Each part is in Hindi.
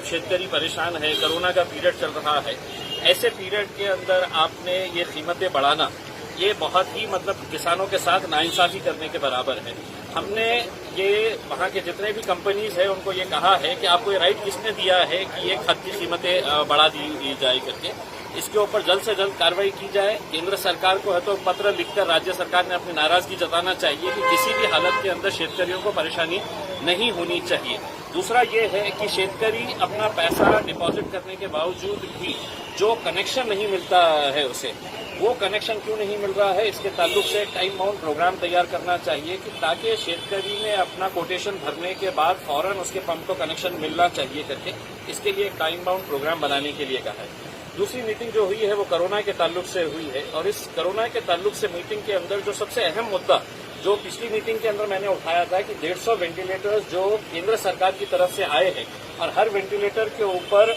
शेतकरी परेशान है, कोरोना का पीरियड चल रहा है, ऐसे पीरियड के अंदर आपने ये कीमतें बढ़ाना, ये बहुत ही मतलब किसानों के साथ नाइंसाफी करने के बराबर है। हमने ये वहाँ के जितने भी कंपनीज हैं उनको ये कहा है कि आपको ये राइट किसने दिया है कि ये खाद की कीमतें बढ़ा दी जाए करके, इसके ऊपर जल्द से जल्द कार्रवाई की जाए। केंद्र सरकार को है तो पत्र लिखकर राज्य सरकार ने अपनी नाराजगी जताना चाहिए कि किसी भी हालत के अंदर शेतकरियों को परेशानी नहीं होनी चाहिए। दूसरा ये है कि शेतकरी अपना पैसा डिपॉजिट करने के बावजूद भी जो कनेक्शन नहीं मिलता है उसे, वो कनेक्शन क्यों नहीं मिल रहा है, इसके ताल्लुक से टाइम बाउंड प्रोग्राम तैयार करना चाहिए कि ताकि शेतकरी ने अपना कोटेशन भरने के बाद फौरन उसके पंप को कनेक्शन मिलना चाहिए करके, इसके लिए एक टाइम बाउंड प्रोग्राम बनाने के लिए कहा है। दूसरी मीटिंग जो हुई है वो कोरोना के ताल्लुक से हुई है, और इस कोरोना के ताल्लुक से मीटिंग के अंदर जो सबसे अहम मुद्दा जो पिछली मीटिंग के अंदर मैंने उठाया था कि 150 वेंटिलेटर्स जो केंद्र सरकार की तरफ से आए हैं और हर वेंटिलेटर के ऊपर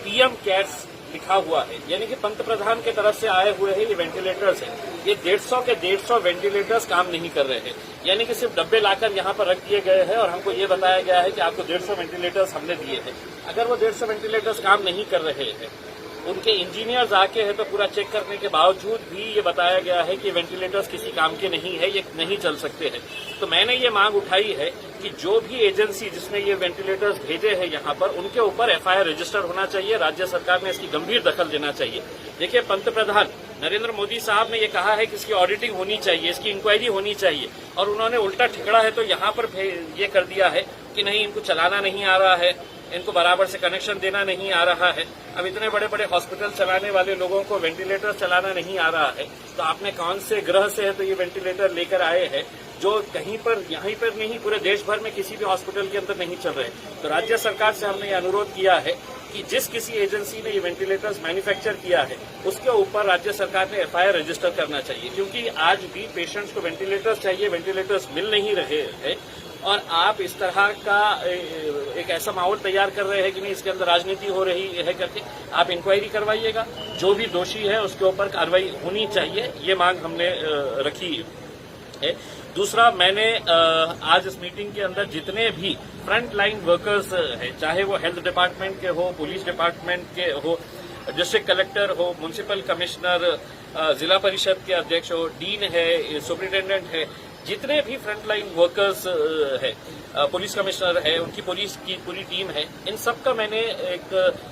पीएम केयर्स लिखा हुआ है, यानी कि पंत प्रधान के तरफ से आए हुए हैं ये वेंटिलेटर्स हैं। ये 150 के 150 वेंटिलेटर्स काम नहीं कर रहे हैं, यानी कि सिर्फ डब्बे लाकर यहाँ पर रख दिए गए हैं और हमको ये बताया गया है कि आपको 150 वेंटिलेटर्स हमने दिए हैं। अगर वो 150 वेंटिलेटर्स काम नहीं कर रहे हैं, उनके इंजीनियर्स आके है तो पूरा चेक करने के बावजूद भी ये बताया गया है कि वेंटिलेटर्स किसी काम के नहीं है, ये नहीं चल सकते हैं। तो मैंने ये मांग उठाई है कि जो भी एजेंसी जिसने ये वेंटिलेटर्स भेजे हैं यहाँ पर, उनके ऊपर एफआईआर रजिस्टर होना चाहिए। राज्य सरकार ने इसकी गंभीर दखल देना चाहिए। देखिए, पंतप्रधान नरेंद्र मोदी साहब ने ये कहा है कि इसकी ऑडिटिंग होनी चाहिए, इसकी इंक्वायरी होनी चाहिए, और उन्होंने उल्टा ठिकड़ा है तो यहाँ पर ये कर दिया है कि नहीं, इनको चलाना नहीं आ रहा है, इनको बराबर से कनेक्शन देना नहीं आ रहा है। अब इतने बड़े बड़े हॉस्पिटल चलाने वाले लोगों को वेंटिलेटर चलाना नहीं आ रहा है, तो आपने कौन से ग्रह से है तो ये वेंटिलेटर लेकर आए हैं जो कहीं पर, यहीं पर नहीं, पूरे देश भर में किसी भी हॉस्पिटल के अंदर नहीं चल रहे। तो राज्य सरकार से हमने ये अनुरोध किया है कि जिस किसी एजेंसी ने ये वेंटिलेटर्स मैन्युफैक्चर किया है उसके ऊपर राज्य सरकार ने एफआईआर रजिस्टर करना चाहिए, क्योंकि आज भी पेशेंट्स को वेंटिलेटर्स चाहिए, वेंटिलेटर्स मिल नहीं रहे हैं, और आप इस तरह का एक ऐसा माहौल तैयार कर रहे हैं कि नहीं, इसके अंदर राजनीति हो रही है करके। आप इंक्वायरी करवाइएगा, जो भी दोषी है उसके ऊपर कार्रवाई होनी चाहिए, ये मांग हमने रखी है। दूसरा, मैंने आज इस मीटिंग के अंदर जितने भी फ्रंट लाइन वर्कर्स हैं, चाहे वो हेल्थ डिपार्टमेंट के हो, पुलिस डिपार्टमेंट के हो, डिस्ट्रिक्ट कलेक्टर हो, म्युनिसिपल कमिश्नर, जिला परिषद के अध्यक्ष हो, डीन है, सुपरिटेंडेंट है, जितने भी फ्रंट लाइन वर्कर्स है, पुलिस कमिश्नर है, उनकी पुलिस की पूरी टीम है, इन सब का मैंने एक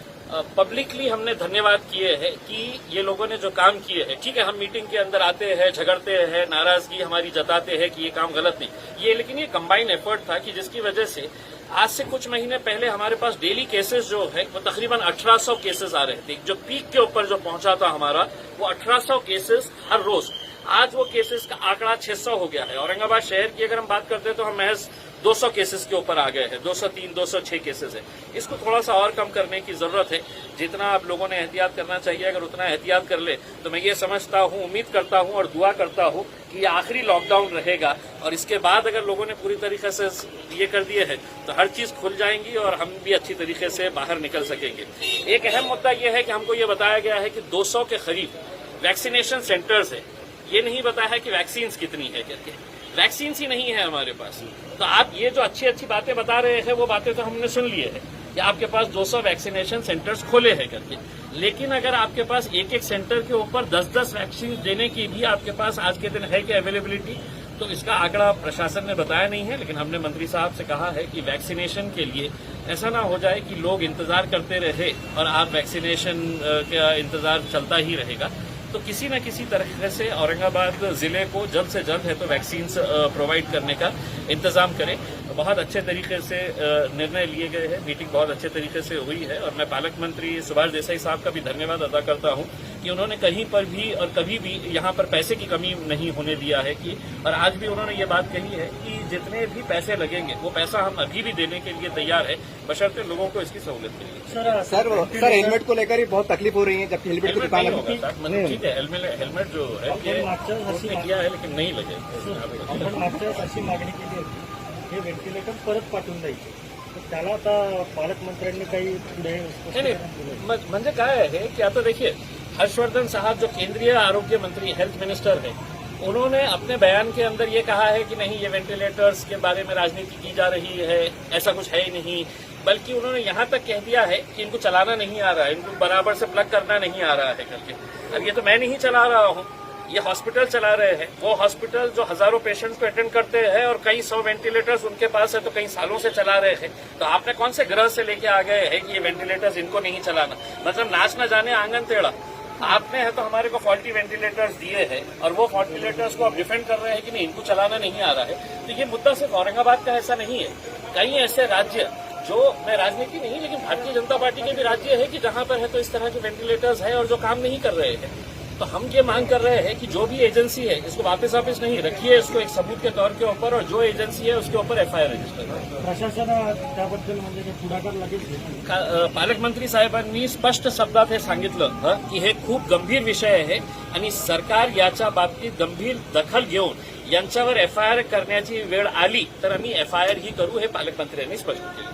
पब्लिकली हमने धन्यवाद किए हैं कि ये लोगों ने जो काम किए हैं। ठीक है, हम मीटिंग के अंदर आते हैं, झगड़ते हैं, नाराजगी हमारी जताते हैं कि ये काम गलत नहीं, ये लेकिन ये कंबाइंड एफर्ट था कि जिसकी वजह से आज से कुछ महीने पहले हमारे पास डेली केसेस जो है वो तकरीबन 1800 केसेस आ रहे थे। जो पीक के ऊपर जो पहुंचा था हमारा, वो 1800 केसेस हर रोज। आज वो केसेस का आंकड़ा 600 हो गया है। औरंगाबाद शहर की अगर हम बात करते हैं तो हम महज 200 केसेस के ऊपर आ गए हैं, 203, 206 केसेस है। इसको थोड़ा सा और कम करने की जरूरत है। जितना आप लोगों ने एहतियात करना चाहिए, अगर उतना एहतियात कर ले तो मैं ये समझता हूँ, उम्मीद करता हूँ और दुआ करता हूँ कि ये आखिरी लॉकडाउन रहेगा, और इसके बाद अगर लोगों ने पूरी तरीके से ये कर दिए है तो हर चीज खुल जाएंगी और हम भी अच्छी तरीके से बाहर निकल सकेंगे। एक अहम मुद्दा यह है कि हमको ये बताया गया है कि 200 के करीब वैक्सीनेशन सेंटर्स है। ये नहीं बताया है कि वैक्सीन कितनी है करके, वैक्सीन ही नहीं है हमारे पास। तो आप ये जो अच्छी अच्छी बातें बता रहे हैं वो बातें तो हमने सुन लिए हैं कि आपके पास 200 वैक्सीनेशन सेंटर्स खोले हैं करके, लेकिन अगर आपके पास एक एक सेंटर के ऊपर 10-10 वैक्सीन देने की भी आपके पास आज के दिन है कि अवेलेबिलिटी, तो इसका आंकड़ा प्रशासन ने बताया नहीं है। लेकिन हमने मंत्री साहब से कहा है कि वैक्सीनेशन के लिए ऐसा ना हो जाए कि लोग इंतजार करते रहे और आप वैक्सीनेशन का इंतजार चलता ही रहेगा। तो किसी न किसी तरह से औरंगाबाद जिले को जल्द से जल्द है तो वैक्सीन प्रोवाइड करने का इंतजाम करें। बहुत अच्छे तरीके से निर्णय लिए गए हैं, मीटिंग बहुत अच्छे तरीके से हुई है, और मैं पालक मंत्री सुभाष देसाई साहब का भी धन्यवाद अदा करता हूं कि उन्होंने कहीं पर भी और कभी भी यहाँ पर पैसे की कमी नहीं होने दिया है कि, और आज भी उन्होंने ये बात कही है कि जितने भी पैसे लगेंगे वो पैसा हम अभी भी देने के लिए तैयार है, बशर्ते लोगों को इसकी सहूलियत मिलेगी। सर हेलमेट को लेकर ही बहुत तकलीफ हो रही है, जबकि हेलमेट की दुकान है। ठीक है, हेलमेट जो है ये किया है लेकिन नहीं लगे। अशी मागणी केली होती, हे व्हेंटिलेटर परत पाठवून द्यायचे, तर त्याला आता पालकमंत्र्यांनी काही पुढे नहीं, म्हणजे काय आहे की आता देखिए, हर्षवर्धन साहब जो केंद्रीय आरोग्य मंत्री, हेल्थ मिनिस्टर है, उन्होंने अपने बयान के अंदर ये कहा है कि नहीं, ये वेंटिलेटर्स के बारे में राजनीति की जा रही है, ऐसा कुछ है ही नहीं, बल्कि उन्होंने यहाँ तक कह दिया है कि इनको चलाना नहीं आ रहा है, इनको बराबर से प्लग करना नहीं आ रहा है करके। अब ये तो मैं नहीं चला रहा हूँ, ये हॉस्पिटल चला रहे हैं। वो हॉस्पिटल जो हजारों पेशेंट्स को अटेंड करते हैं और कई 100 वेंटिलेटर्स उनके पास है, तो कई सालों से चला रहे हैं। तो आपने कौन से ग्रह से लेके आ गए हैं कि ये वेंटिलेटर्स इनको नहीं चलाना? मतलब नाच न जाने आंगन टेढ़ा। आपने है तो हमारे को फॉल्टी वेंटिलेटर्स दिए हैं और वो वेंटिलेटर्स को आप डिफेंड कर रहे हैं कि नहीं, इनको चलाना नहीं आ रहा है। तो ये मुद्दा सिर्फ औरंगाबाद का ऐसा नहीं है, कई ऐसे राज्य जो, मैं राजनीति नहीं लेकिन भारतीय जनता पार्टी के भी राज्य है कि जहां पर है तो इस तरह के वेंटिलेटर्स है और जो काम नहीं कर रहे हैं। तो हम ये मांग कर रहे हैं कि जो भी एजेंसी है इसको वापस नहीं रखिए, इसको एक सबूत के तौर के ऊपर, और जो एजेंसी है उसके ऊपर FIR रजिस्टर करें। प्रशासन त्याबद्दल म्हणजे काही पुढाकार लगेच पालकमंत्री साहेबांनी स्पष्ट शब्दात हे सांगितलं की हे खूप गंभीर विषय आहे आणि सरकार याच्या बाबतीत गंभीर दखल घेऊन यांच्यावर FIR करण्याची वेळ आली तर आम्ही FIR ही करू, हे पालकमंत्र्यांनी स्पष्ट केलं.